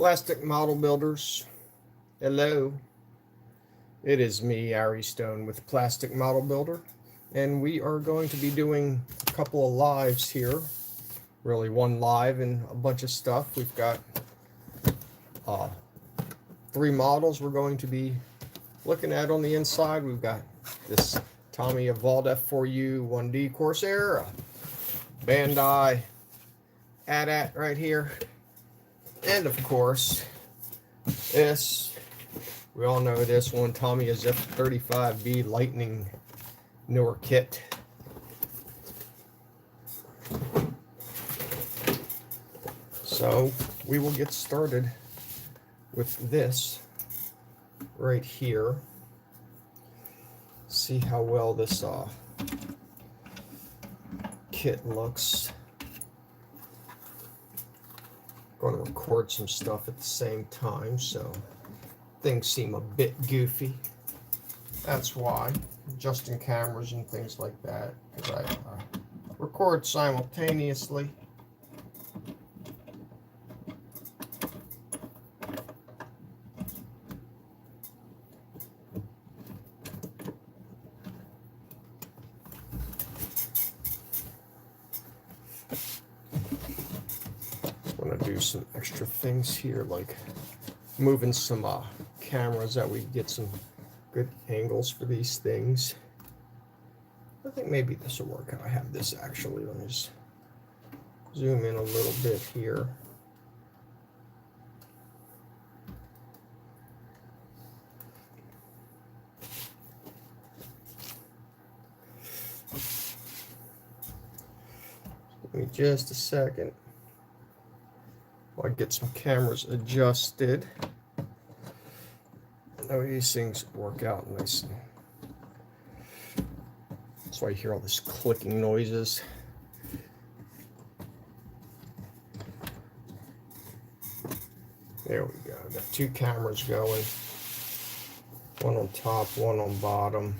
Plastic model builders, hello. It is me, Ari Stone, with Plastic Model Builder, and we are going to be doing a couple of lives here. Really, one live and a bunch of stuff. We've got 3 models we're going to be looking at on the inside. We've got this Tamiya Vought F4U-1D Corsair, Bandai AT-AT right here, and of course this, we all know this one, Tamiya's F-35B Lightning newer kit. So we will get started with this right here. See how well this kit looks. Going to record some stuff at the same time, so things seem a bit goofy. That's why, adjusting cameras and things like that, because I record simultaneously. I'm going to do some extra things here, like moving some cameras that we get some good angles for these things. I think maybe this will work out. I have this actually. Let me just zoom in a little bit here. Give me just a second while I get some cameras adjusted. Oh, these things work out nice. That's why you hear all this clicking noises. There we go. Got 2 cameras going. One on top, one on bottom.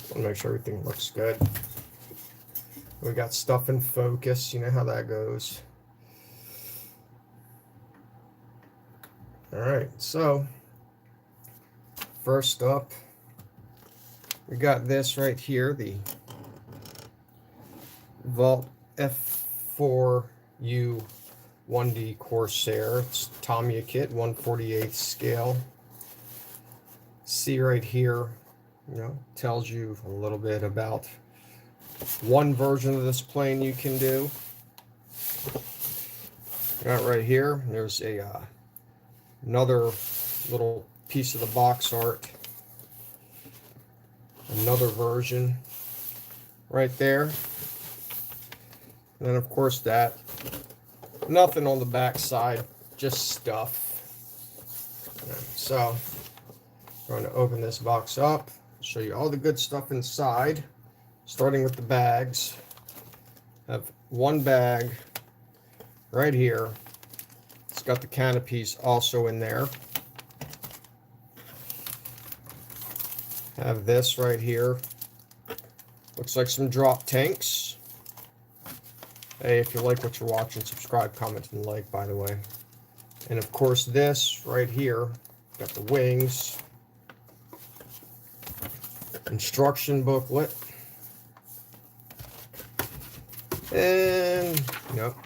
Want to make sure everything looks good. We got stuff in focus. You know how that goes. All right, so first up, we got this right here, the Vought F4U-1D Corsair. It's Tamiya kit, 1/48 scale. See right here, tells you a little bit about one version of this plane you can do. Got right here, there's a another little piece of the box art, another version right there, and then of course that, nothing on the back side, just stuff. So I'm going to open this box up, show you all the good stuff inside, starting with the bags. I have one bag right here. It's got the canopies also in there. Have this right here. Looks like some drop tanks. Hey, if you like what you're watching, subscribe, comment, and like, by the way. And of course this right here, got the wings. Instruction booklet. And,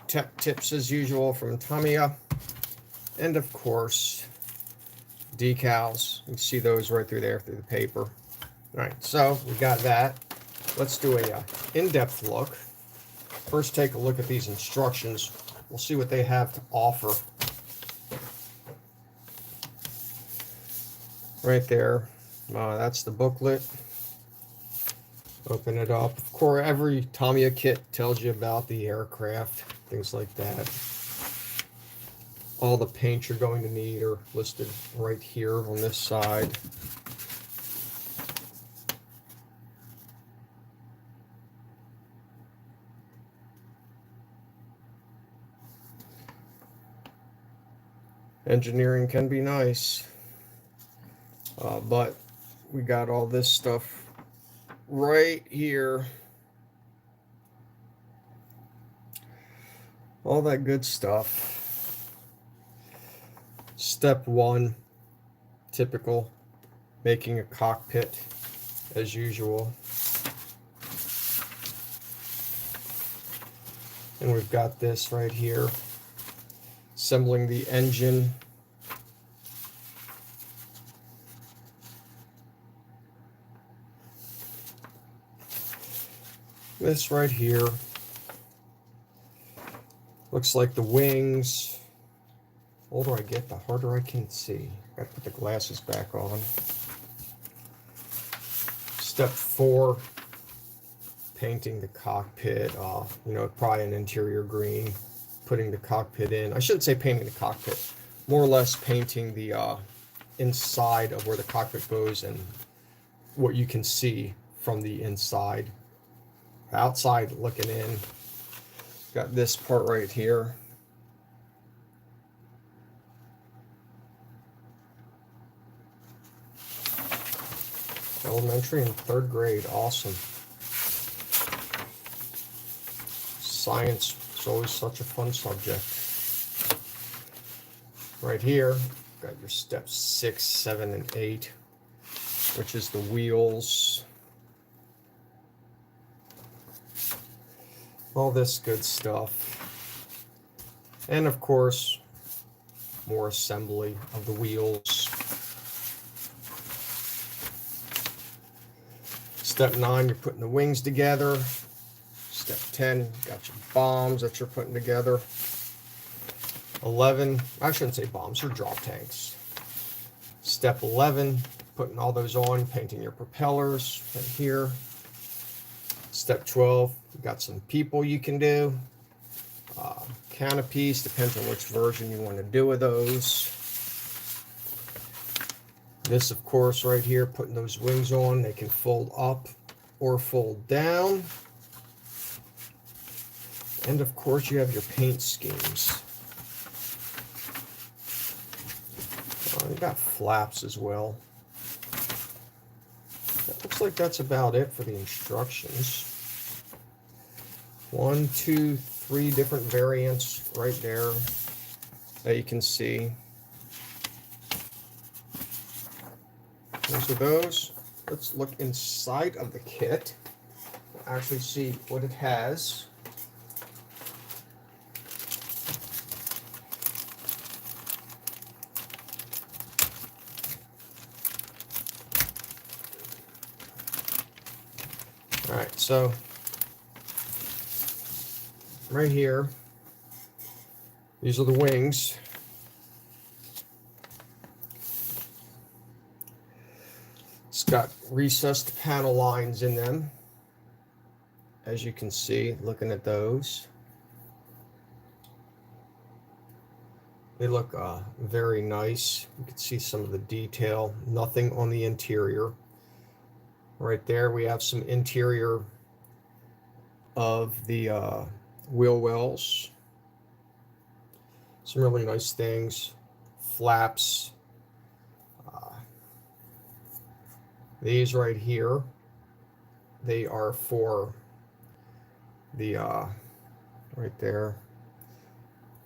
tech tips as usual from Tamiya. And of course, decals. You can see those right through there, through the paper. All right, so we got that. Let's do a in-depth look. First, take a look at these instructions. We'll see what they have to offer. Right there, that's the booklet. Open it up. Of course, every Tamiya kit tells you about the aircraft, things like that. All the paints you're going to need are listed right here on this side. Engineering can be nice, but we got all this stuff right here. All that good stuff. Step one, typical, making a cockpit as usual. And we've got this right here, assembling the engine. This right here looks like the wings. The older I get, the harder I can see. Gotta put the glasses back on. Step 4, painting the cockpit. You know, probably an interior green. Putting the cockpit in. I shouldn't say painting the cockpit. More or less painting the inside of where the cockpit goes and what you can see from the inside. Outside looking in. Got this part right here. Elementary and 3rd grade, awesome. Science is always such a fun subject. Right here, got your steps 6, 7, and 8, which is the wheels. All this good stuff. And of course, more assembly of the wheels. Step 9, you're putting the wings together. Step 10, you got your bombs that you're putting together. 11, I shouldn't say bombs, they're drop tanks. Step 11, putting all those on, painting your propellers right here. Step 12, you got some people you can do. Canopies, depends on which version you want to do with those. This, of course, right here, putting those wings on. They can fold up or fold down. And, of course, you have your paint schemes. You got flaps as well. That looks like that's about it for the instructions. 1, 2, 3 different variants right there that you can see. Those are those. Let's look inside of the kit. We'll actually see what it has. All right, so right here, these are the wings. It's got recessed panel lines in them, as you can see, looking at those. They look very nice. You can see some of the detail, nothing on the interior. Right there, we have some interior of the wheel wells. Some really nice things. Flaps. These right here, they are for the, right there,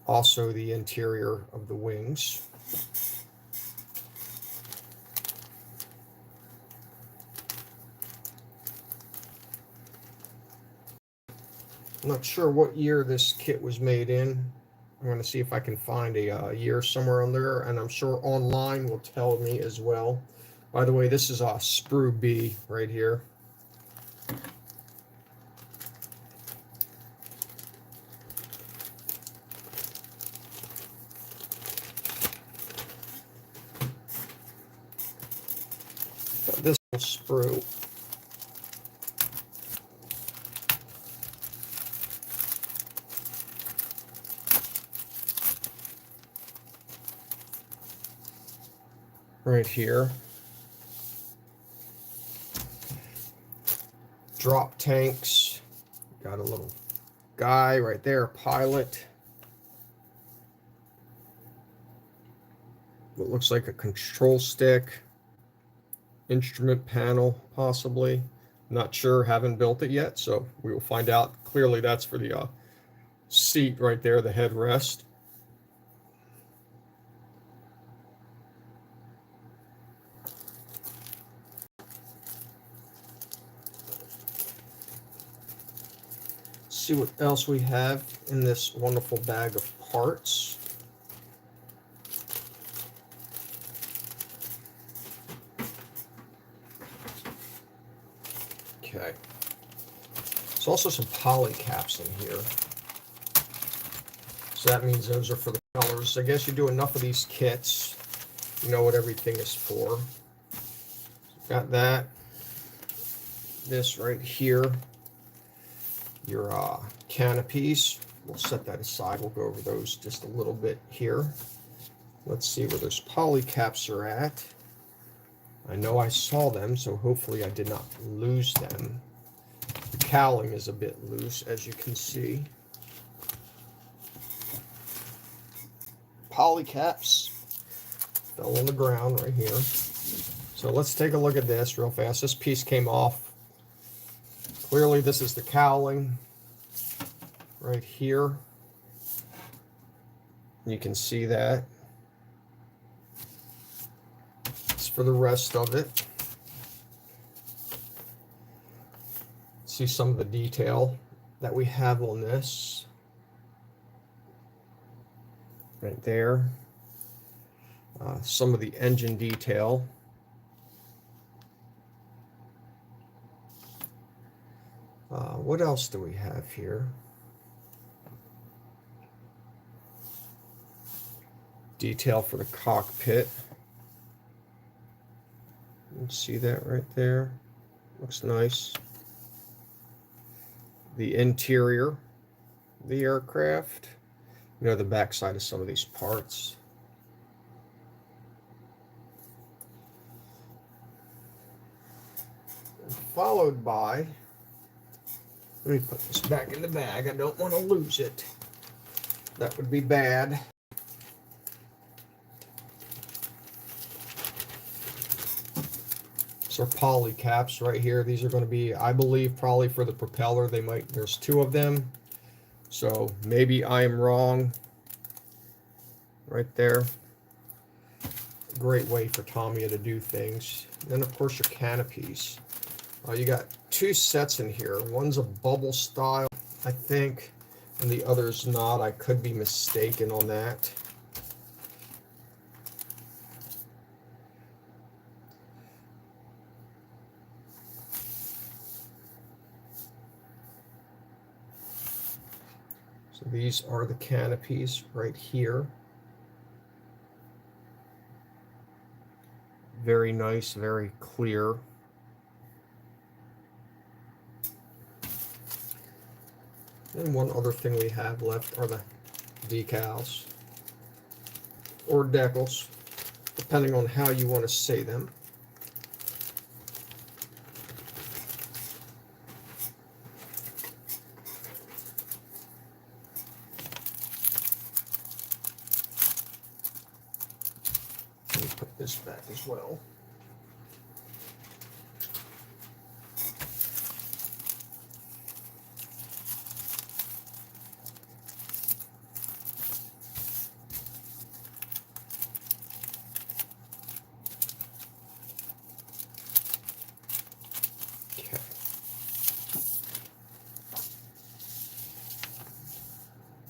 also the interior of the wings. I'm not sure what year this kit was made in. I'm going to see if I can find a year somewhere on there, and I'm sure online will tell me as well. By the way, this is a sprue B right here. Got this sprue. Right here. Drop tanks. Got a little guy right there, pilot. What looks like a control stick. Instrument panel, possibly. Not sure, haven't built it yet, so we will find out. Clearly that's for the seat right there, the headrest. see what else we have in this wonderful bag of parts. Okay. There's also some poly caps in here. So that means those are for the colors. I guess you do enough of these kits, you know what everything is for. Got that. This right here. Your canopies. We'll set that aside. We'll go over those just a little bit here. Let's see where those poly caps are at. I know I saw them, so hopefully I did not lose them. The cowling is a bit loose, as you can see. Poly caps fell on the ground right here. So let's take a look at this real fast. This piece came off. Clearly this is the cowling right here. You can see that. It's for the rest of it. See some of the detail that we have on this. Right there. Some of the engine detail. What else do we have here? Detail for the cockpit. You can see that right there. Looks nice. The interior of the aircraft. You know, the backside of some of these parts. And followed by, let me put this back in the bag. I don't want to lose it. That would be bad. These are poly caps right here. These are going to be, I believe, probably for the propeller. They might, there's two of them. So maybe I am wrong. Right there. Great way for Tamiya to do things. And then of course your canopies. You got two sets in here. One's a bubble style, I think, and the other's not. I could be mistaken on that. So these are the canopies right here. Very nice, very clear. And one other thing we have left are the decals, or decals, depending on how you want to say them. Let me put this back as well.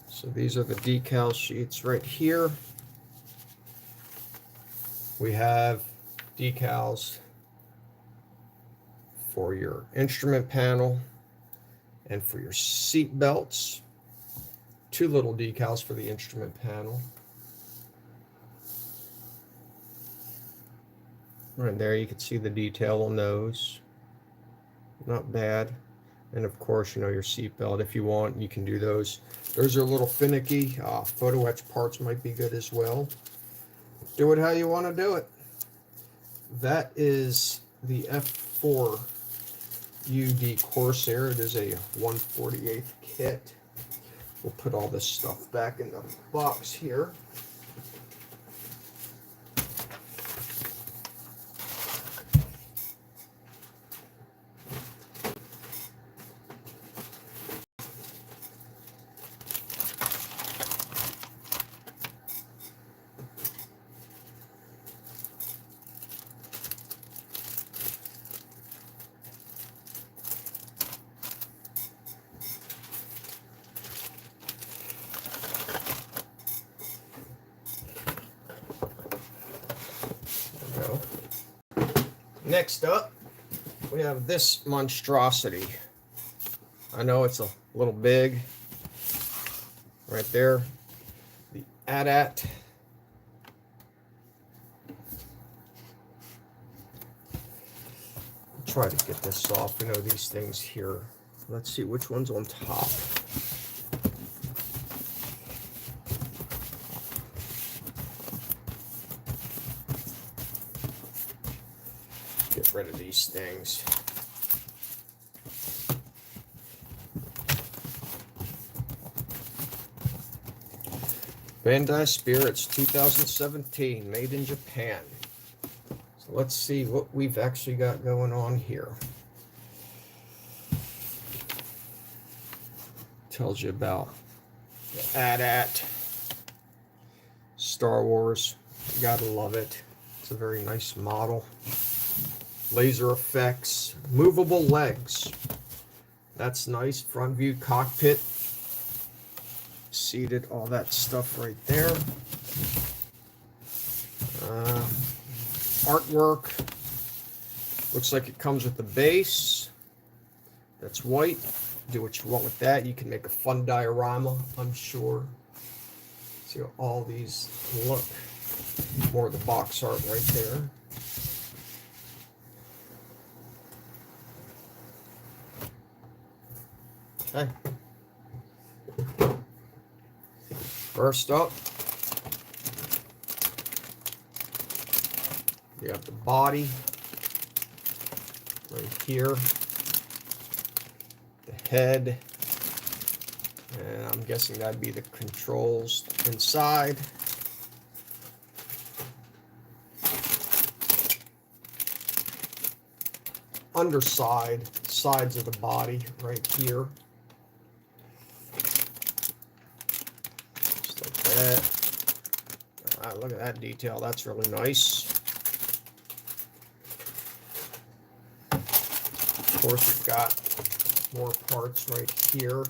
So these are the decal sheets right here. We have decals for your instrument panel and for your seat belts. Two little decals for the instrument panel. Right there, you can see the detail on those. Not bad. And of course, you know, your seat belt, if you want, you can do those. Those are a little finicky. Photo etch parts might be good as well. Do it how you want to do it. That is the F4U-1D Corsair. It is a 1/48 kit. We'll put all this stuff back in the box here. Next up, we have this monstrosity. I know it's a little big. Right there, the AT-AT. Try to get this off. We know these things here. Let's see which one's on top. Get rid of these things. Bandai Spirits 2017, made in Japan. So let's see what we've actually got going on here. Tells you about the AT-AT, Star Wars. You gotta love it. It's a very nice model. Laser effects, movable legs. That's nice. Front view cockpit. Seated, all that stuff right there. Artwork. Looks like it comes with the base. That's white. Do what you want with that. You can make a fun diorama, I'm sure. See how all these look. More of the box art right there. Okay. First up, we have the body right here, the head, and I'm guessing that'd be the controls inside. Underside, sides of the body right here. Look at that detail. That's really nice. Of course, we've got more parts right here.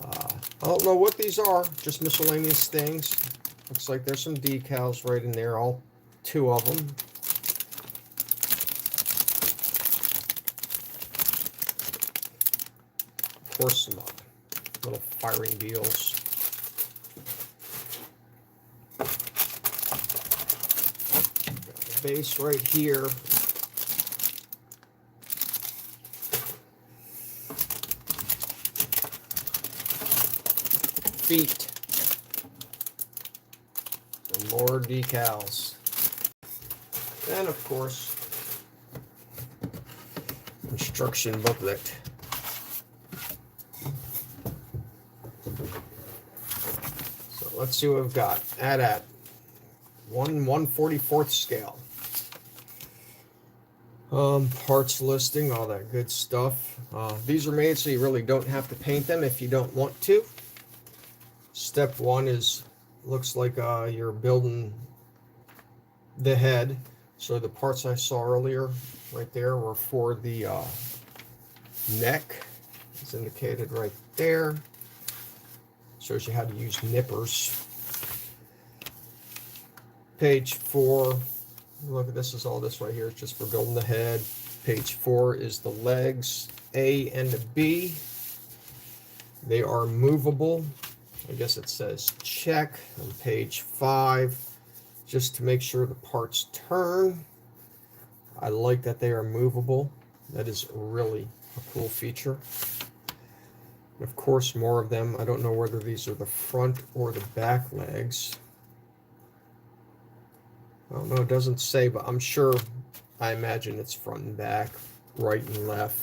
I don't know what these are. Just miscellaneous things. Looks like there's some decals right in there. All two of them. Of course, some little firing deals. Base right here. Feet. And more decals. And of course, instruction booklet. So let's see what we've got. AT-AT 1/144th scale. Parts listing, all that good stuff. These are made so you really don't have to paint them if you don't want to. Step one is, looks like you're building the head. So the parts I saw earlier right there were for the neck. It's indicated right there. Shows you how to use nippers. Page 4. Look, this is all this right here. It's just for building the head. Page 4 is the legs, A and B. They are movable. I guess it says check on page 5, just to make sure the parts turn. I like that they are movable. That is really a cool feature. And of course, more of them. I don't know whether these are the front or the back legs. I don't know, it doesn't say, but I'm sure, I imagine it's front and back, right and left.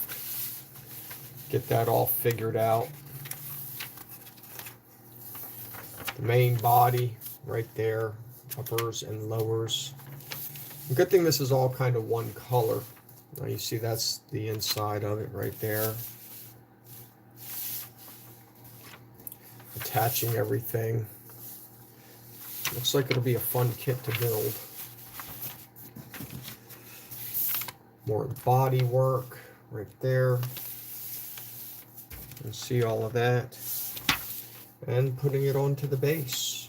Get that all figured out. The main body right there, uppers and lowers. Good thing this is all kind of one color. Now you see that's the inside of it right there. Attaching everything. Looks like it'll be a fun kit to build. More body work right there. You see all of that. And putting it onto the base.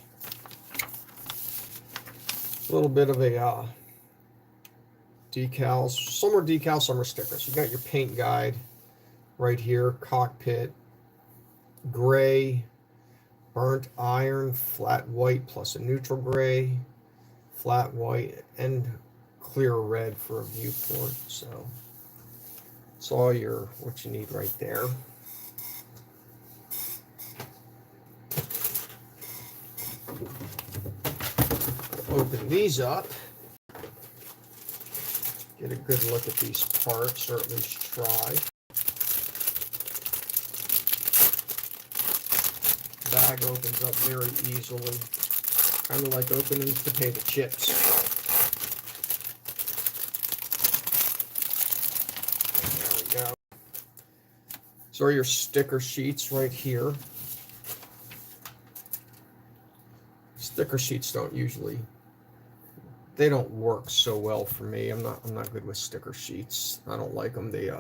A little bit of a decals. Some are decals, some are stickers. You got your paint guide right here, cockpit, gray, burnt iron, flat white plus a neutral gray, flat white, and clear red for a viewport. So it's all what you need right there. Open these up, get a good look at these parts, or at least try. Bag opens up very easily, kind of like opening potato chips. There we go. So are your sticker sheets right here. Sticker sheets they don't work so well for me. I'm not good with sticker sheets. I don't like them. They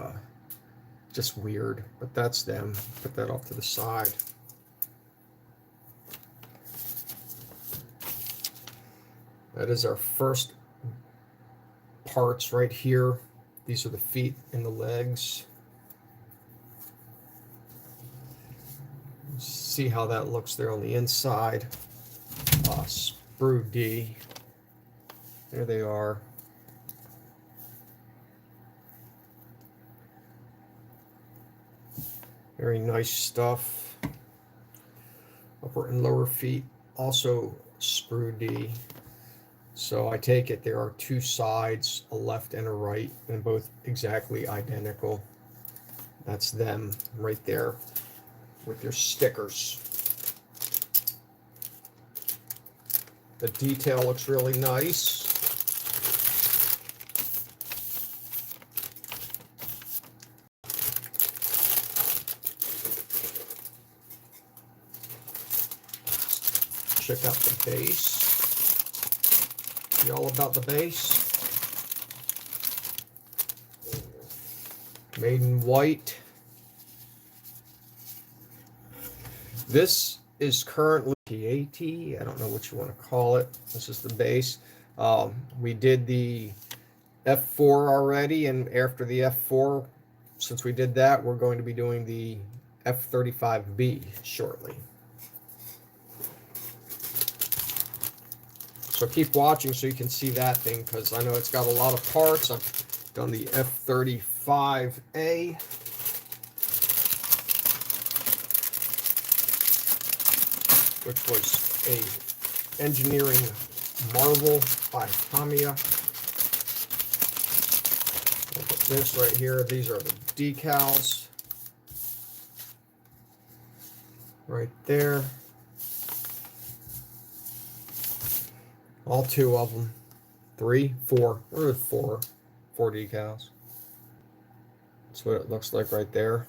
just weird, but that's them. Put that off to the side. That is our first parts right here. These are the feet and the legs. See how that looks there on the inside. Sprue D. There they are. Very nice stuff. Upper and lower feet, also Sprue D. So I take it there are two sides, a left and a right, and both exactly identical. That's them right there with your stickers. The detail looks really nice. Check out the base. See all about the base. Made in white. This is currently AT-AT. I don't know what you want to call it. This is the base. We did the F4 already, and after the F4, since we did that, we're going to be doing the F-35B shortly. So keep watching so you can see that thing, because I know it's got a lot of parts. I've done the F-35A. Which was a engineering marvel by Tamiya. Look at this right here. These are the decals. Right there. All two of them. 3, 4. Where are 4? 4 decals. That's what it looks like right there.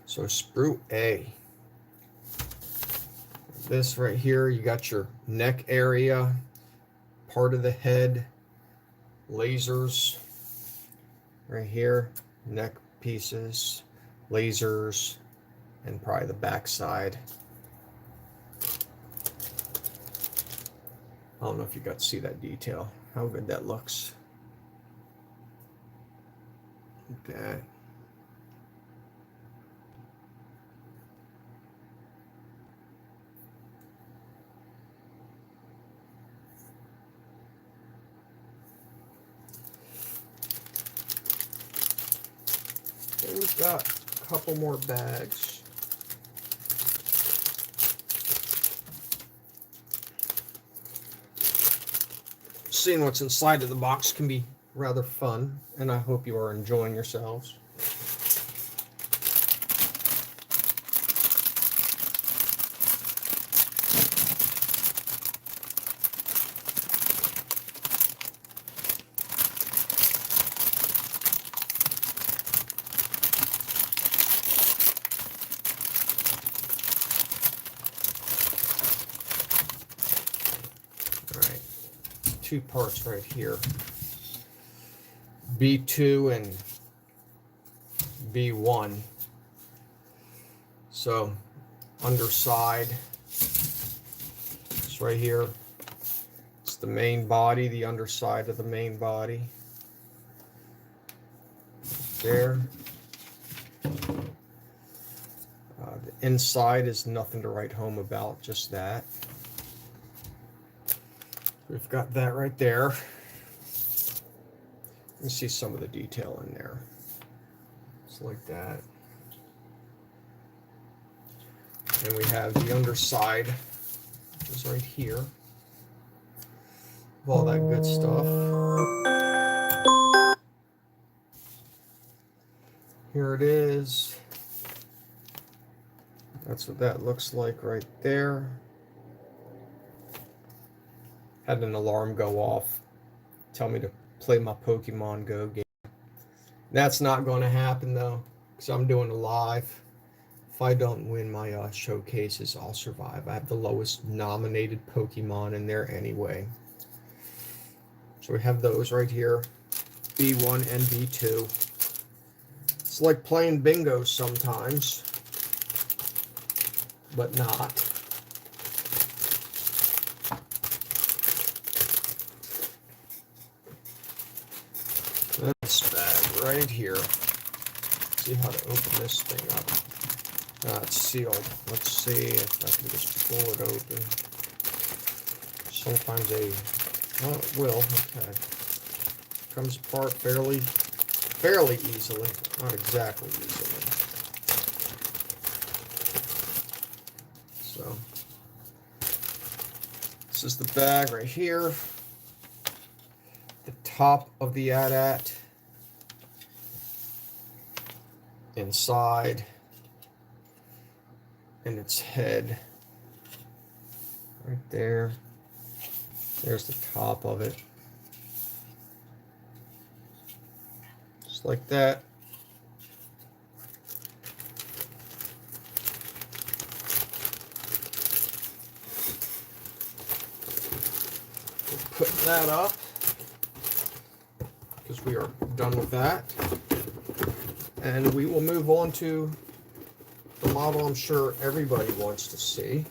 So Sprue A. This right here, you got your neck area, part of the head, lasers. Right here, neck pieces, lasers, and probably the back side. I don't know if you got to see that detail, how good that looks. Okay. And we've got a couple more bags. Seeing what's inside of the box can be rather fun, and I hope you are enjoying yourselves. Two parts right here, B2 and B1. So underside, it's right here. It's the main body, the underside of the main body. There. The inside is nothing to write home about, just that. We've got that right there. You can see some of the detail in there. It's like that. And we have the underside, which is right here. Of all that good stuff. Here it is. That's what that looks like right there. Had an alarm go off, tell me to play my Pokemon Go game. That's not going to happen though, because I'm doing a live. If I don't win my showcases, I'll survive. I have the lowest nominated Pokemon in there anyway. So we have those right here, B1 and B2. It's like playing bingo sometimes, but not. This bag right here. See how to open this thing up. It's sealed. Let's see if I can just pull it open. Sometimes well, it will. Okay. Comes apart fairly easily. Not exactly easily. So this is the bag right here. The top of the AT-AT. Inside. And its head. Right there. There's the top of it. Just like that. Put that up because we are done with that. And we will move on to the model I'm sure everybody wants to see.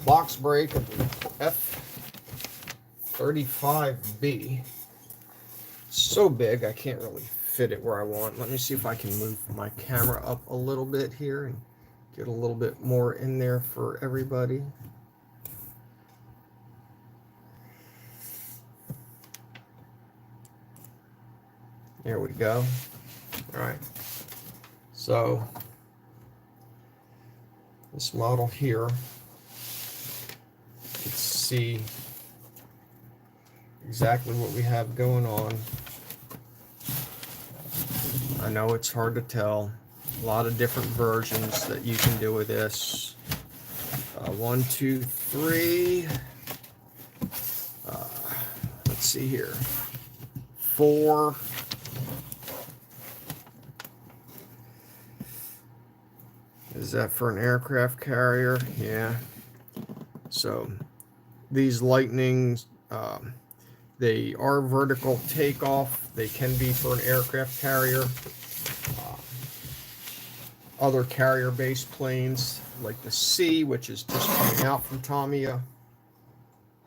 Box break of the F-35B. So big I can't really fit it where I want. Let me see if I can move my camera up a little bit here and get a little bit more in there for everybody. There we go. All right. So this model here, you can see exactly what we have going on. I know it's hard to tell. A lot of different versions that you can do with this. 1, 2, 3. Let's see here. 4. Is that for an aircraft carrier? Yeah. So these Lightnings, they are vertical takeoff. They can be for an aircraft carrier. Other carrier-based planes, like the C, which is just coming out from Tamiya,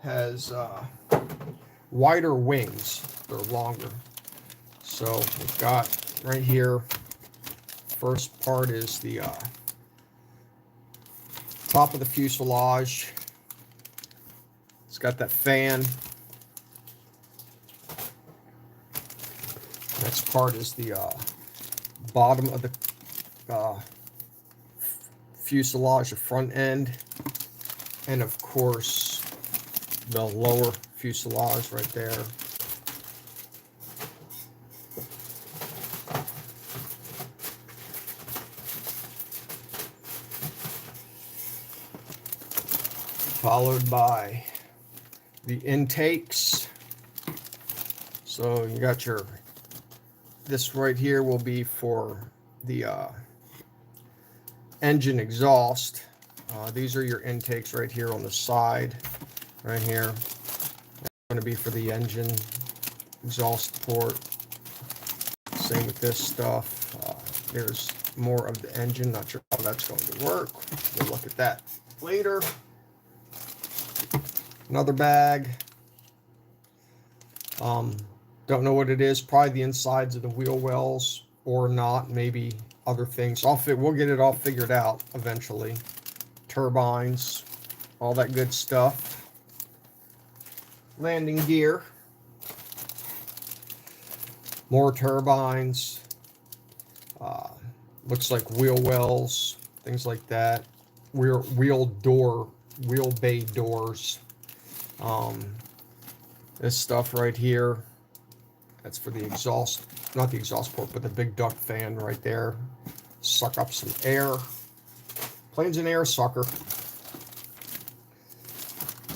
has wider wings. They're longer. So we've got right here, first part is the top of the fuselage. It's got that fan. Next part is the bottom of the fuselage, the front end, and of course the lower fuselage right there. Followed by the intakes. So you got your, this right here will be for the engine exhaust. These are your intakes right here on the side, right here. That's going to be for the engine exhaust port. Same with this stuff. There's more of the engine. Not sure how that's going to work. We'll look at that later. Another bag. Don't know what it is. Probably the insides of the wheel wells or not. Maybe other things. We'll get it all figured out eventually. Turbines, all that good stuff. Landing gear. More turbines. Looks like wheel wells, things like that. Wheel bay doors. This stuff right here, that's for the exhaust, not the exhaust port, but the big duct fan right there. Suck up some air. Plane's an air sucker.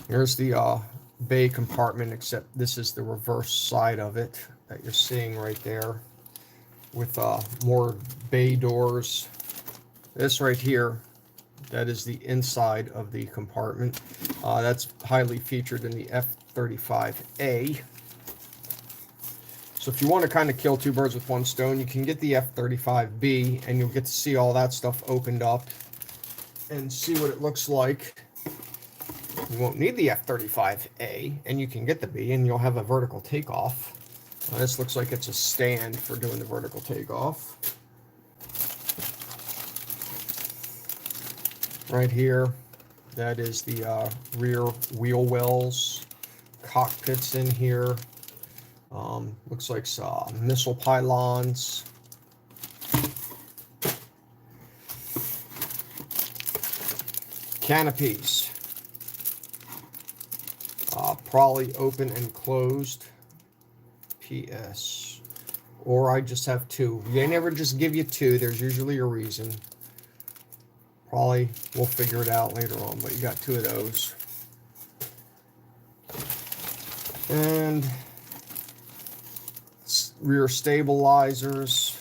Here's the bay compartment, except this is the reverse side of it that you're seeing right there, with more bay doors. This right here, that is the inside of the compartment. That's highly featured in the F-35A. So if you want to kind of kill two birds with one stone, you can get the F-35B, and you'll get to see all that stuff opened up and see what it looks like. You won't need the F-35A, and you can get the B, and you'll have a vertical takeoff. This looks like it's a stand for doing the vertical takeoff. Right here, that is the rear wheel wells. Cockpits in here. Looks like some missile pylons. Canopies. Probably open and closed. PS. Or I just have two. They never just give you two. There's usually a reason. Probably we'll figure it out later on, but you got two of those. And rear stabilizers.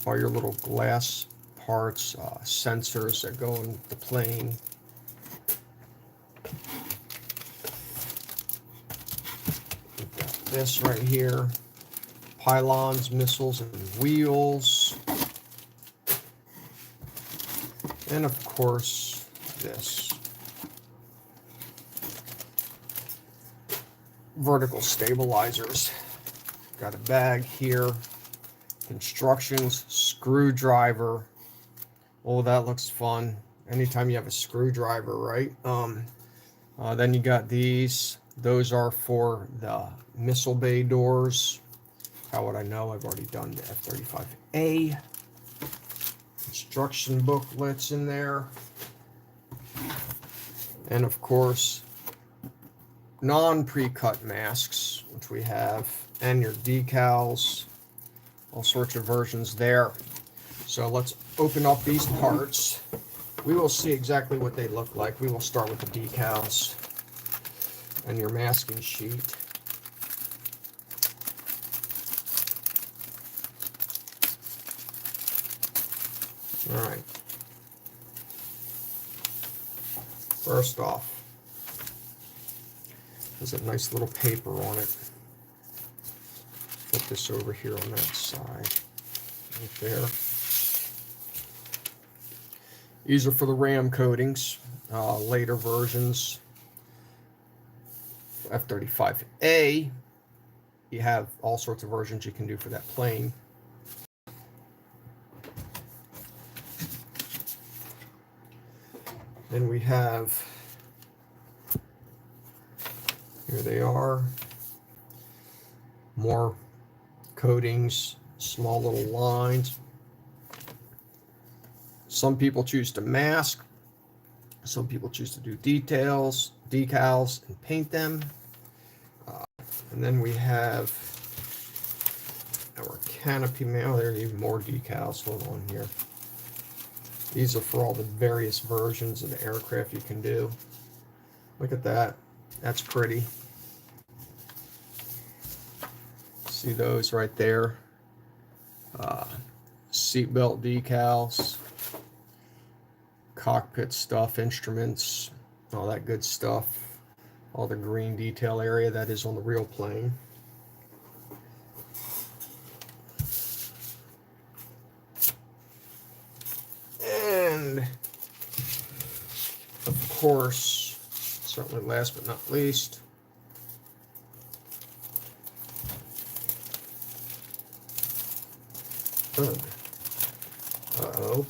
All your little glass parts, sensors that go in the plane. We've got this right here. Pylons, missiles, and wheels. And of course, this. Vertical stabilizers. Got a bag here. Instructions, screwdriver. Oh, that looks fun. Anytime you have a screwdriver, right? Then you got these. Those are for the missile bay doors. How would I know? I've already done the F-35A. Instruction booklets in there. And of course, non-pre-cut masks, which we have, and your decals. All sorts of versions there. So let's open up these parts. We will see exactly what they look like. We will start with the decals and your masking sheet. All right. First off, there's a nice little paper on it. Put this over here on that side, right there. These are for the RAM coatings, later versions. F-35A, you have all sorts of versions you can do for that plane. Then we have, here they are, more coatings, small little lines. Some people choose to mask, some people choose to do decals, and paint them. And then we have our canopy mail. There are even more decals. Hold on here. These are for all the various versions of the aircraft you can do. Look at that. That's pretty. See those right there? Seatbelt decals, cockpit stuff, instruments, all that good stuff. All the green detail area that is on the real plane. course, certainly last but not least, uh-oh.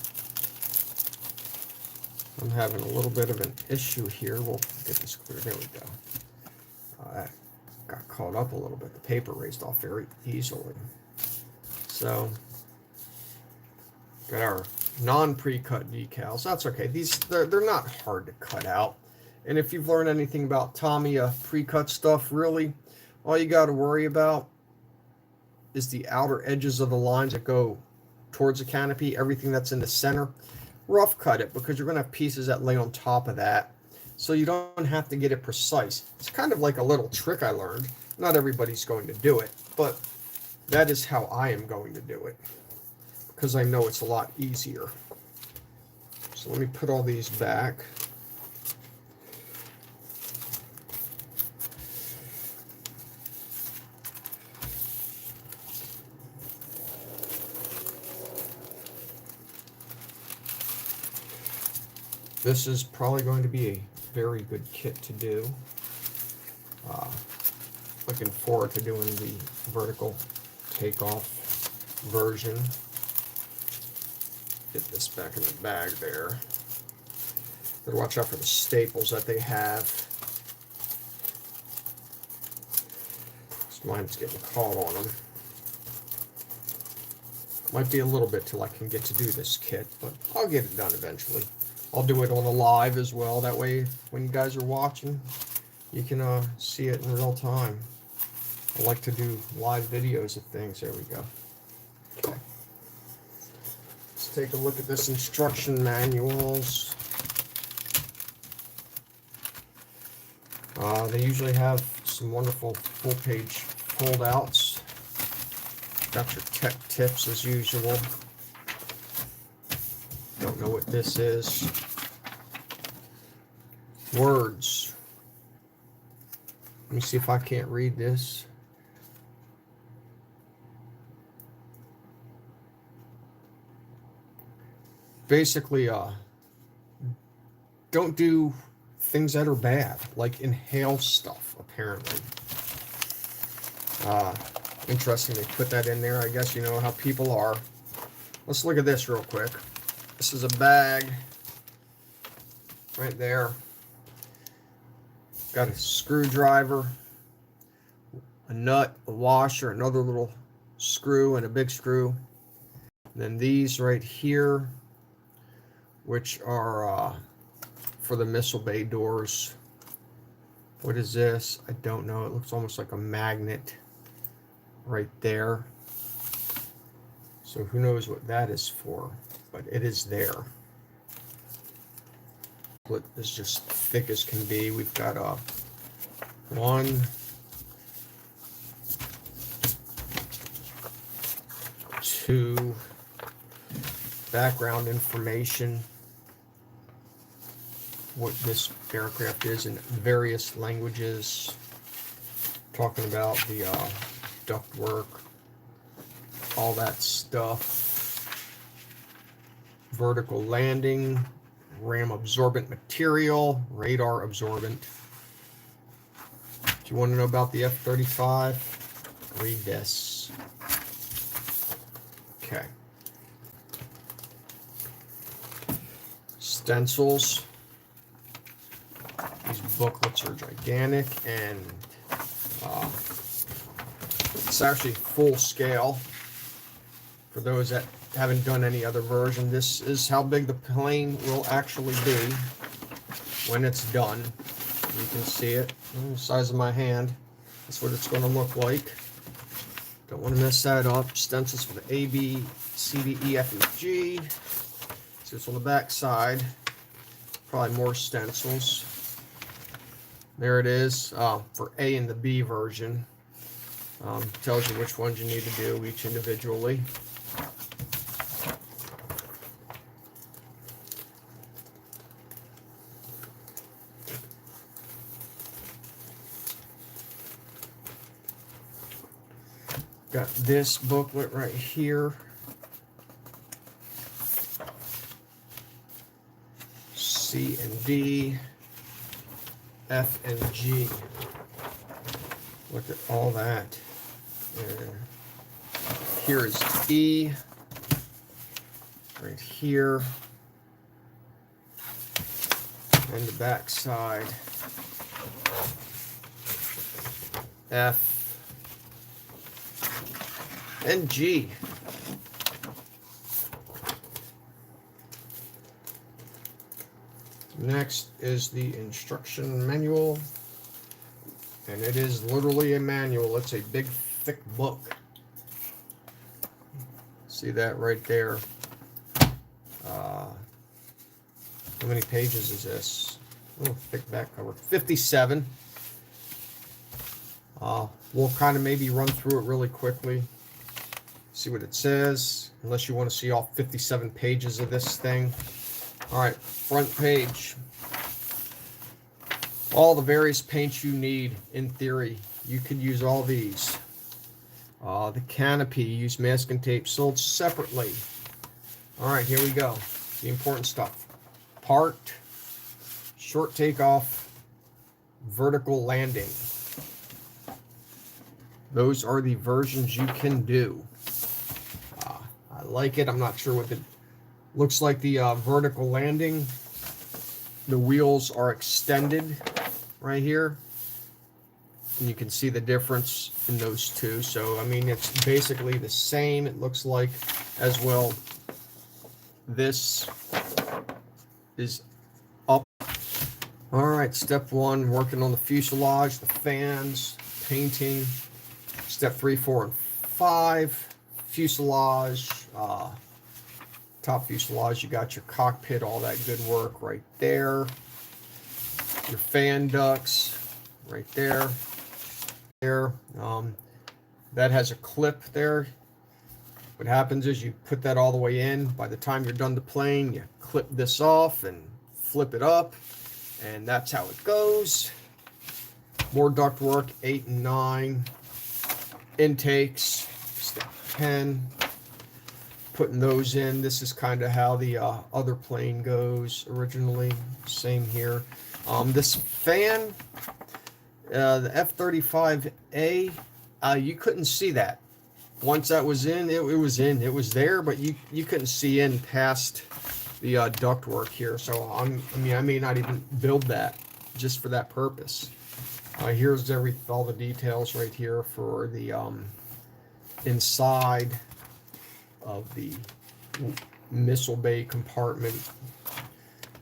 I'm having a little bit of an issue here. We'll get this clear. There we go. I got caught up a little bit. The paper raised off very easily. So, got our non-pre-cut decals. That's okay. They're not hard to cut out. And if you've learned anything about Tamiya pre-cut stuff, really, all you got to worry about is the outer edges of the lines that go towards the canopy, everything that's in the center. Rough cut it, because you're going to have pieces that lay on top of that, so you don't have to get it precise. It's kind of like a little trick I learned. Not everybody's going to do it, but that is how I am going to do it, because I know it's a lot easier. So let me put all these back. This is probably going to be a very good kit to do. Looking forward to doing the vertical takeoff version. Get this back in the bag there. Gotta watch out for the staples that they have. Mine's getting caught on them. Might be a little bit till I can get to do this kit, but I'll get it done eventually. I'll do it on a live as well. That way, when you guys are watching, you can see it in real time. I like to do live videos of things. There we go. Okay. Let's take a look at this instruction manuals. They usually have some wonderful full-page foldouts. Got your tech tips as usual. Don't know what this is. Words. Let me see if I can't read this. Basically, don't do things that are bad, like inhale stuff, apparently. Interesting they put that in there. I guess you know how people are. Let's look at this real quick. This is a bag right there. Got a screwdriver, a nut, a washer, another little screw, and a big screw. And then these right here, which are for the missile bay doors. What is this? I don't know. It looks almost like a magnet right there. So who knows what that is for, but it is there. It is just thick as can be. We've got one, two, background information, what this aircraft is in various languages, talking about the ductwork, all that stuff, vertical landing, ram absorbent material, radar absorbent. If you want to know about the F-35, read this. Okay. Stencils. These booklets are gigantic, and it's actually full scale. For those that haven't done any other version, this is how big the plane will actually be when it's done. You can see it, the size of my hand. That's what it's going to look like. Don't want to mess that up. Stencils for the A, B, C, D, E, F, and G. So it's on the back side. Probably more stencils. There it is for A and the B version. Tells you which ones you need to do each individually. Got this booklet right here. C and D. F and G. Look at all that. And here is E. Right here. And the back side. F and G. Next is the instruction manual, and it is literally a manual. It's a big thick book. See that right there. How many pages is this? Oh, thick back cover. 57. We'll kind of maybe run through it really quickly. See what it says, unless you want to see all 57 pages of this thing. All right, front page. All the various paints you need, in theory. You could use all these. The canopy, use masking tape, sold separately. All right, here we go. The important stuff. Part, short takeoff, vertical landing. Those are the versions you can do. I like it. I'm not sure what it looks like. The vertical landing, the wheels are extended right here, and you can see the difference in those two. So I mean, it's basically the same, it looks like, as well. This is up. All right, step 1, working on the fuselage, the fans, painting. Step 3, 4, and 5, fuselage, top fuselage. You got your cockpit, all that good work right there. Your fan ducts right there. That has a clip there. What happens is you put that all the way in. By the time you're done the plane, you clip this off and flip it up, and that's how it goes. More duct work, 8 and 9. Intakes, step 10, putting those in. This is kind of how the other plane goes originally. Same here. This fan, the F-35A, you couldn't see that. Once that was in, it was in. It was there, but you couldn't see in past the ductwork here. So I may not even build that just for that purpose. Here's all the details right here for the inside of the missile bay compartment.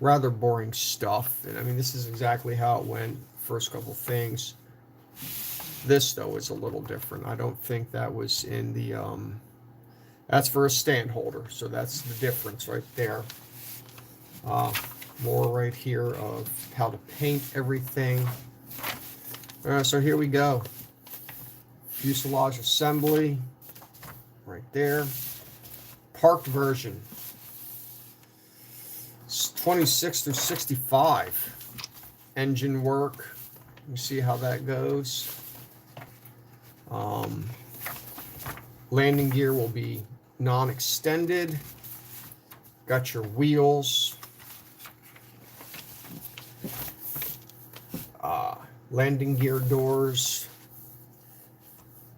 Rather boring stuff, and I mean, this is exactly how it went. First couple things. This though is a little different. I don't think that was in the that's for a stand holder, so that's the difference right there. More right here of how to paint everything. So here we go. Fuselage assembly right there. Parked version. It's 26 through 65. Engine work. You see how that goes. Landing gear will be non-extended. Got your wheels. Landing gear doors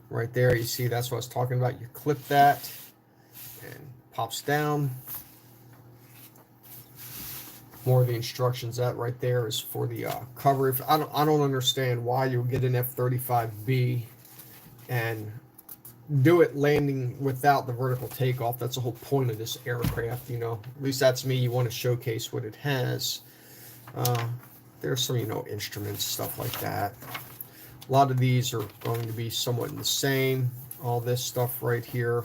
right there. You see, that's what I was talking about. You clip that and pops down. More of the instructions. That right there is for the cover. If I don't understand why you would get an F-35B and do it landing without the vertical takeoff. That's the whole point of this aircraft, you know. At least that's me. You want to showcase what it has. There's some, instruments, stuff like that. A lot of these are going to be somewhat in the same. All this stuff right here.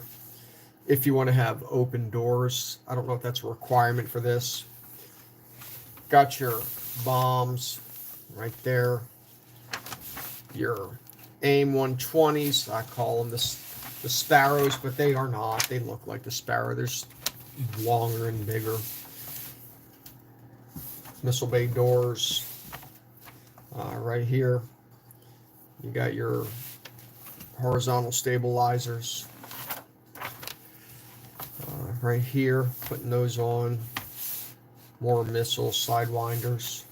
If you want to have open doors, I don't know if that's a requirement for this. Got your bombs right there. Your AIM 120s, I call them the Sparrows, but they are not. They look like the Sparrow. They're just longer and bigger. Missile bay doors. Right here, you got your horizontal stabilizers. Right here, putting those on. More missile sidewinders.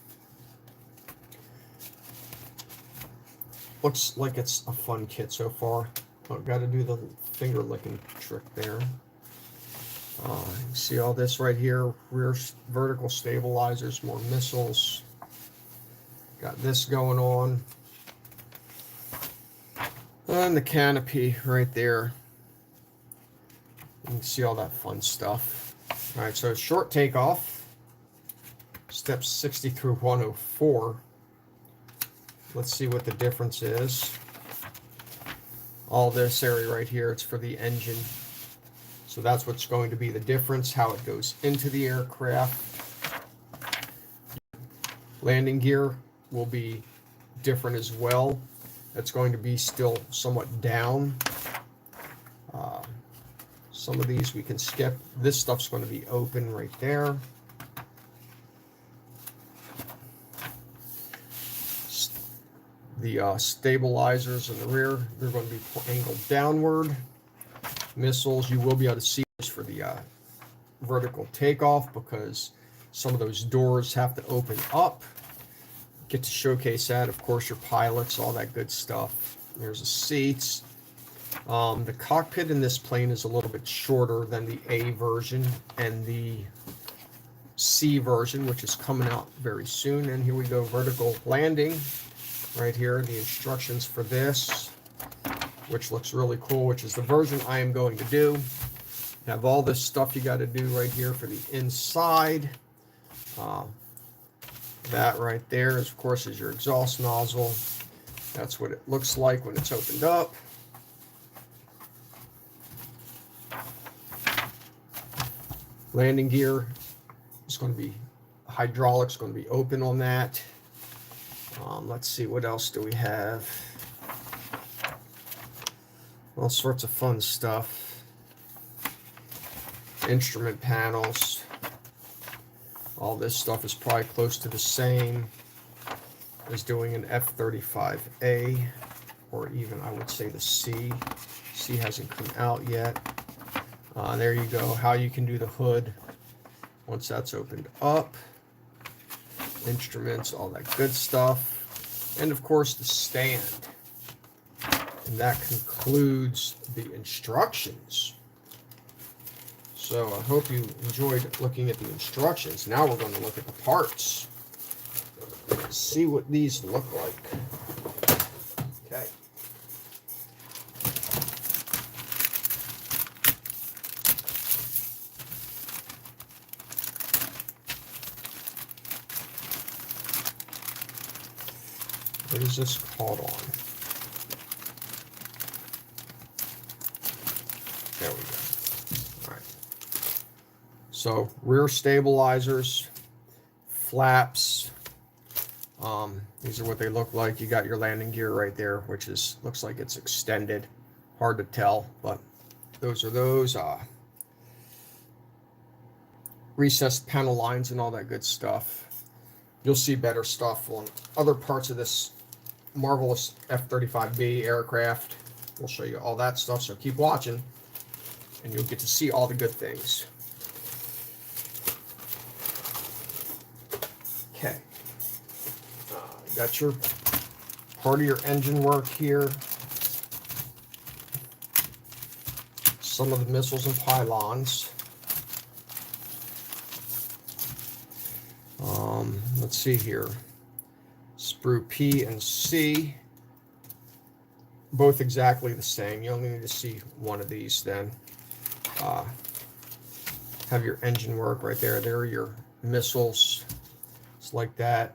Looks like it's a fun kit so far. But got to do the finger licking trick there. See all this right here, rear vertical stabilizers, more missiles. Got this going on. And the canopy right there. You can see all that fun stuff. All right, so short takeoff. Steps 60 through 104. Let's see what the difference is. All this area right here, it's for the engine. So that's what's going to be the difference, how it goes into the aircraft. Landing gear will be different as well. That's going to be still somewhat down. Some of these we can skip. This stuff's going to be open right there. The stabilizers in the rear, they're going to be angled downward. Missiles, you will be able to see this for the vertical takeoff because some of those doors have to open up. Get to showcase that, of course, your pilots, all that good stuff. There's the seats. The cockpit in this plane is a little bit shorter than the A version and the C version, which is coming out very soon. And here we go, vertical landing. Right here, the instructions for this, which looks really cool, which is the version I am going to do. Have all this stuff you got to do right here for the inside. That right there is, of course, is your exhaust nozzle. That's what it looks like when it's opened up. Landing gear is going to be, hydraulics going to be open on that. Let's see, what else do we have? All sorts of fun stuff. Instrument panels. All this stuff is probably close to the same as doing an F-35A, or even I would say the C. C hasn't come out yet. There you go, how you can do the hood once that's opened up. Instruments, all that good stuff. And of course the stand. And that concludes the instructions. So I hope you enjoyed looking at the instructions. Now we're going to look at the parts. See what these look like. Okay. What is this called on? There we go. All right. So rear stabilizers, flaps. These are what they look like. You got your landing gear right there, which is looks like it's extended. Hard to tell, but those are those. Recessed panel lines and all that good stuff. You'll see better stuff on other parts of this marvelous F-35B aircraft. We'll show you all that stuff, so keep watching and you'll get to see all the good things. Okay, got your part of your engine work here. Some of the missiles and pylons. Let's see here. Sprue P and C, both exactly the same. You only need to see one of these then. Have your engine work right there. There are your missiles. It's like that.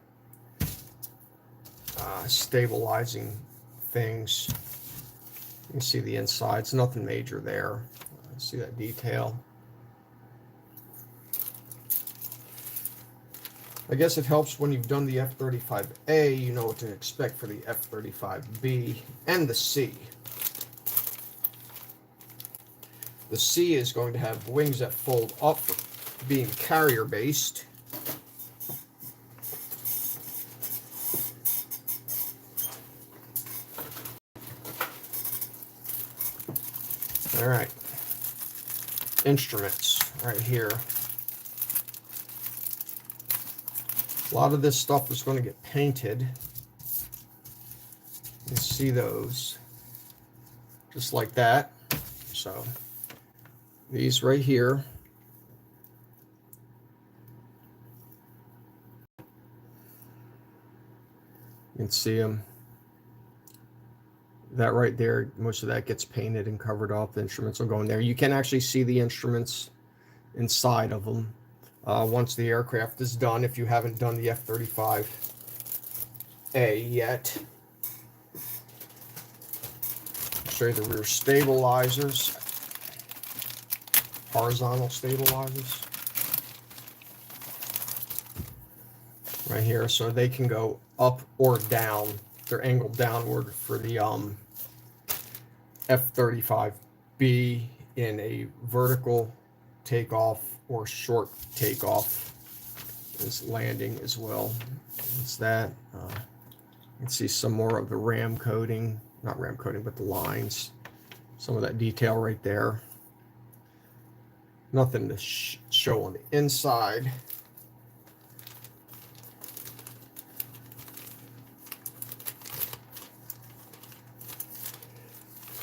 Stabilizing things. You can see the insides. Nothing major there. See that detail. I guess it helps when you've done the F-35A, you know what to expect for the F-35B and the C. The C is going to have wings that fold up, being carrier-based. All right. Instruments right here. A lot of this stuff is going to get painted. Let's see those. Just like that. So these right here. You can see them. That right there, most of that gets painted and covered up. The instruments will go in there. You can actually see the instruments inside of them once the aircraft is done, if you haven't done the F-35A yet. I'll show you the rear stabilizers, horizontal stabilizers. Right here, so they can go up or down. They're angled downward for the F-35B in a vertical takeoff or short takeoff. Is landing as well. It's that. You can see some more of the ram coating, not ram coating, but the lines. Some of that detail right there. Nothing to show on the inside.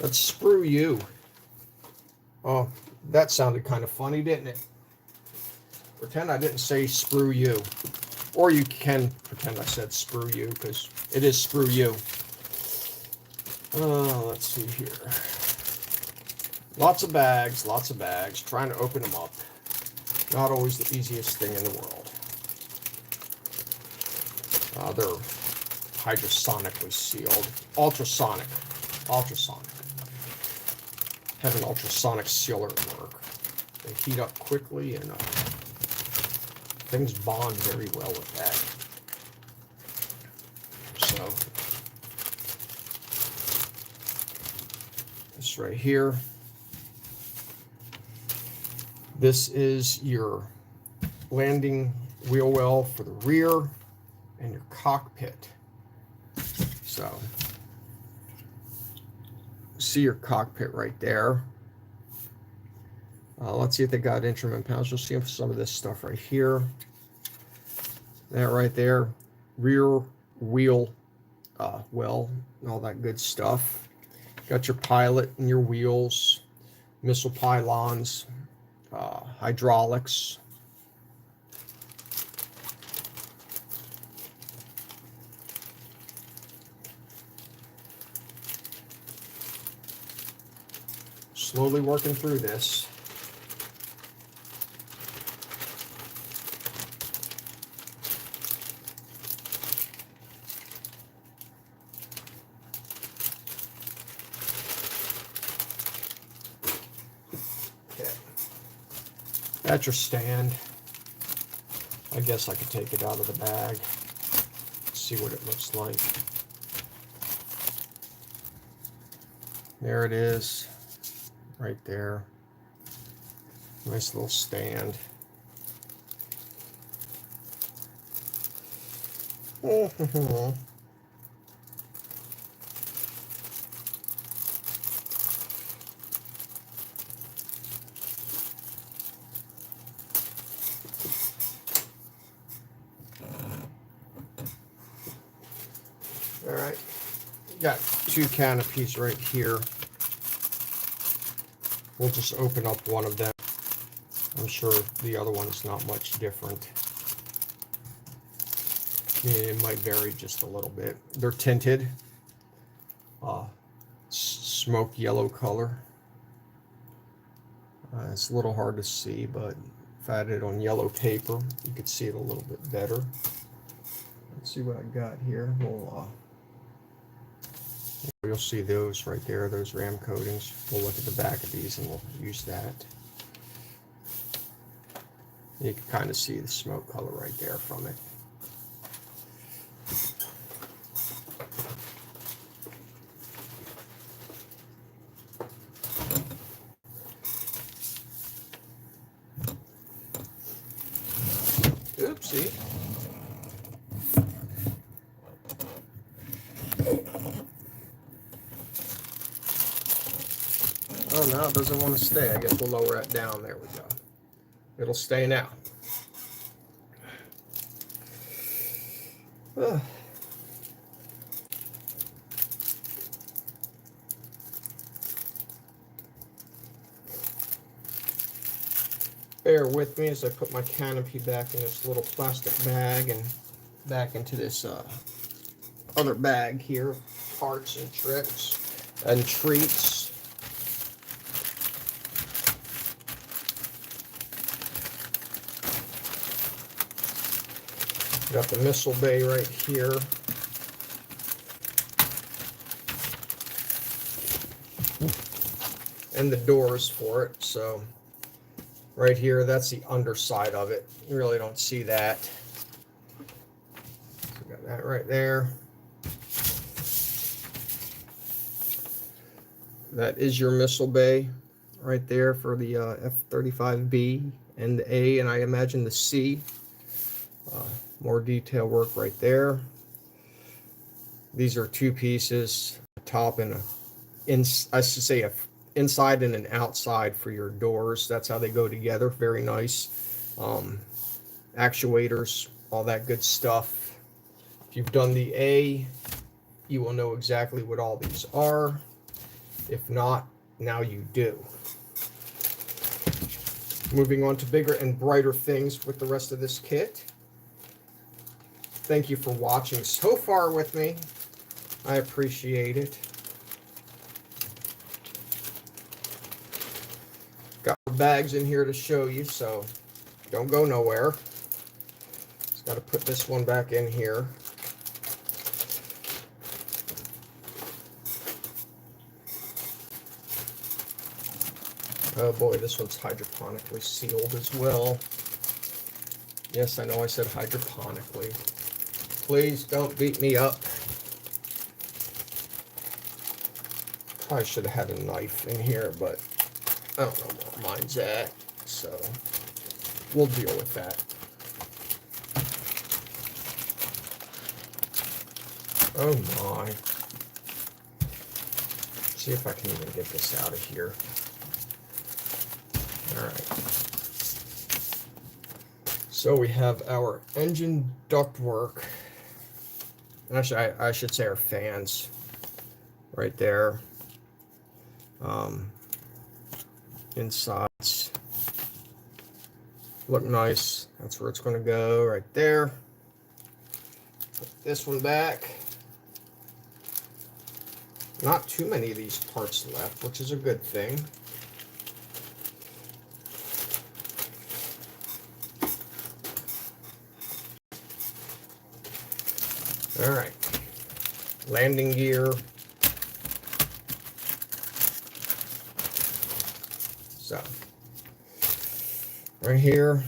Let's sprue you. Oh, that sounded kind of funny, didn't it? Pretend I didn't say sprue you. Or you can pretend I said sprue you, because it is sprue you. Let's see here. Lots of bags, trying to open them up. Not always the easiest thing in the world. They're hydrosonically sealed. Ultrasonic. Have an ultrasonic sealer at work. They heat up quickly and things bond very well with that. So this right here, this is your landing wheel well for the rear and your cockpit. So see your cockpit right there. Let's see if they got instrument panels. You'll see some of this stuff right here. That right there, rear wheel well, and all that good stuff. Got your pilot and your wheels, missile pylons, hydraulics. Slowly working through this. Okay. That's your stand. I guess I could take it out of the bag. See what it looks like. There it is. Right there. Nice little stand. All right, got two canopies right here. We'll just open up one of them. I'm sure the other one's not much different. I mean, it might vary just a little bit. They're tinted, smoke yellow color. It's a little hard to see, but if I had it on yellow paper, you could see it a little bit better. Let's see what I got here. You'll see those right there, those ram coatings. We'll look at the back of these and we'll use that. You can kind of see the smoke color right there from it. Oopsie. Oh, no, it doesn't want to stay. I guess we'll lower it down. There we go. It'll stay now. bear with me as I put my canopy back in this little plastic bag and back into this other bag here, parts and tricks and treats. Got the missile bay right here. And the doors for it. So right here, that's the underside of it. You really don't see that. So got that right there. That is your missile bay right there for the F-35B and the A, and I imagine the C. More detail work right there. These are two pieces, a top and I should say a inside and an outside for your doors. That's how they go together. Very nice. Actuators, all that good stuff. If you've done the A, you will know exactly what all these are. If not, now you do. Moving on to bigger and brighter things with the rest of this kit. Thank you for watching so far with me. I appreciate it. Got bags in here to show you, so don't go nowhere. Just got to put this one back in here. Oh boy, this one's hydroponically sealed as well. Yes, I know I said hydroponically. Please don't beat me up. Probably should have had a knife in here, but I don't know where mine's at, so we'll deal with that. Oh my. See if I can even get this out of here. Alright. So we have our engine ductwork. Actually, I should say our fans right there. Insides look nice. That's where it's going to go, right there. Put this one back. Not too many of these parts left, which is a good thing. All right, landing gear. So, right here,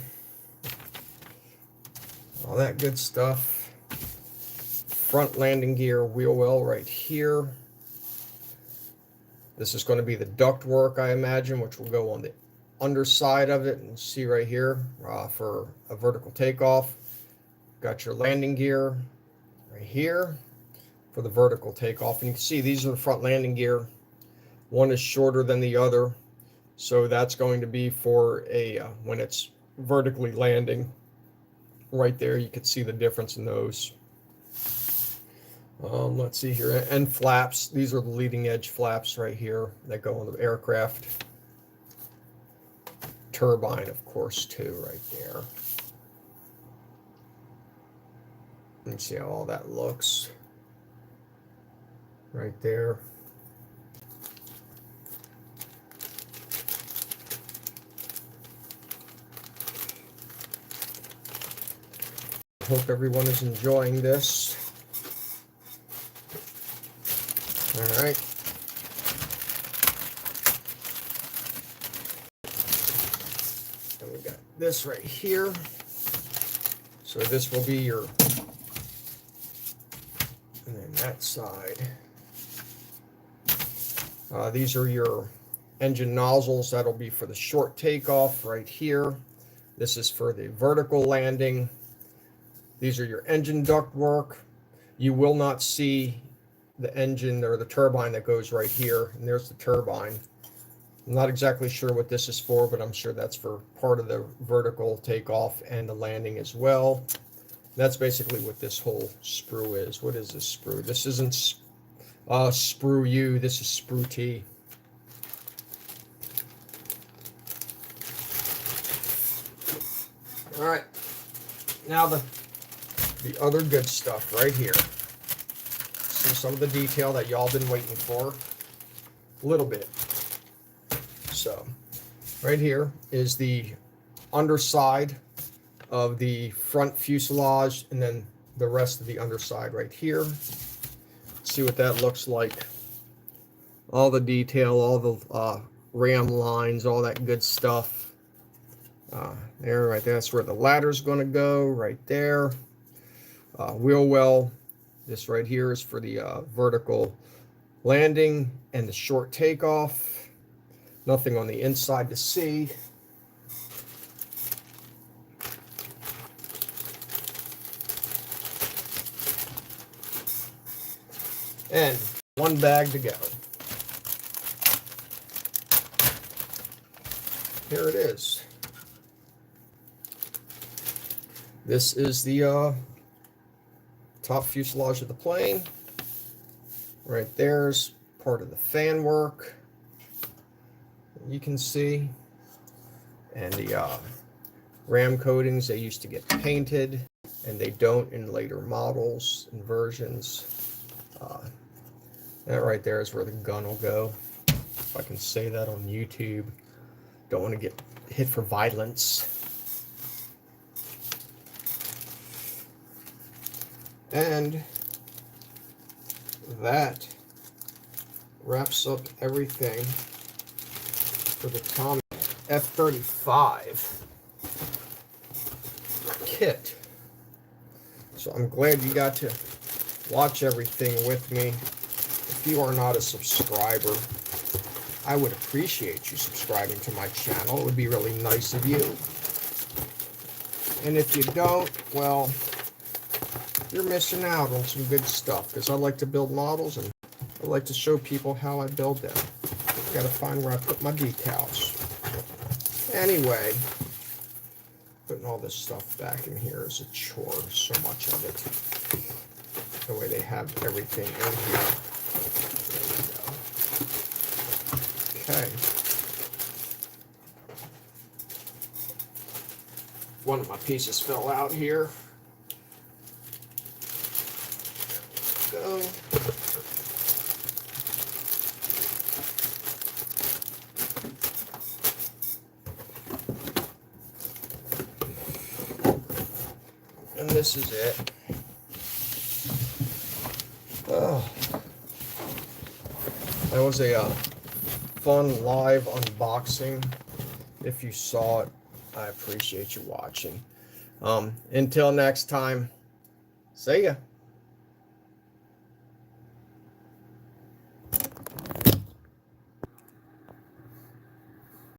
all that good stuff. Front landing gear wheel well right here. This is going to be the duct work, I imagine, which will go on the underside of it. And see right here for a vertical takeoff. Got your landing gear right here for the vertical takeoff, and you can see these are the front landing gear. One is shorter than the other, so that's going to be for a when it's vertically landing. Right there, you can see the difference in those. Let's see here, and flaps. These are the leading edge flaps right here that go on the aircraft. Turbine, of course, too, right there. You can see how all that looks right there. Hope everyone is enjoying this. All right. And we got this right here. So this will be your, and then that side. These are your engine nozzles. That'll be for the short takeoff right here. This is for the vertical landing. These are your engine duct work. You will not see the engine or the turbine that goes right here. And there's the turbine. I'm not exactly sure what this is for, but I'm sure that's for part of the vertical takeoff and the landing as well. That's basically what this whole sprue is. What is this sprue? This isn't sprue U, this is sprue T. All right, now the other good stuff right here. See some of the detail that y'all been waiting for. A little bit. So, right here is the underside of the front fuselage, and then the rest of the underside right here. See what that looks like. All the detail, all the ram lines, all that good stuff. There, right there. That's where the ladder's going to go, right there. Wheel well. This right here is for the vertical landing and the short takeoff. Nothing on the inside to see. And one bag to go. Here it is. This is the top fuselage of the plane. Right there's part of the fan work. You can see. And the ram coatings, they used to get painted, and they don't in later models and versions. That right there is where the gun will go. If I can say that on YouTube. Don't want to get hit for violence. And that wraps up everything for the Tamiya F-35 kit. So I'm glad you got to watch everything with me. If you are not a subscriber, I would appreciate you subscribing to my channel. It would be really nice of you. And if you don't, well, you're missing out on some good stuff, because I like to build models and I like to show people how I build them. Gotta find where I put my decals. Anyway, putting all this stuff back in here is a chore, so much of it. The way they have everything in here. There we go. Okay. One of my pieces fell out here. Go. And this is it. Oh, that was a fun live unboxing. If you saw it, I appreciate you watching. Until next time, see ya.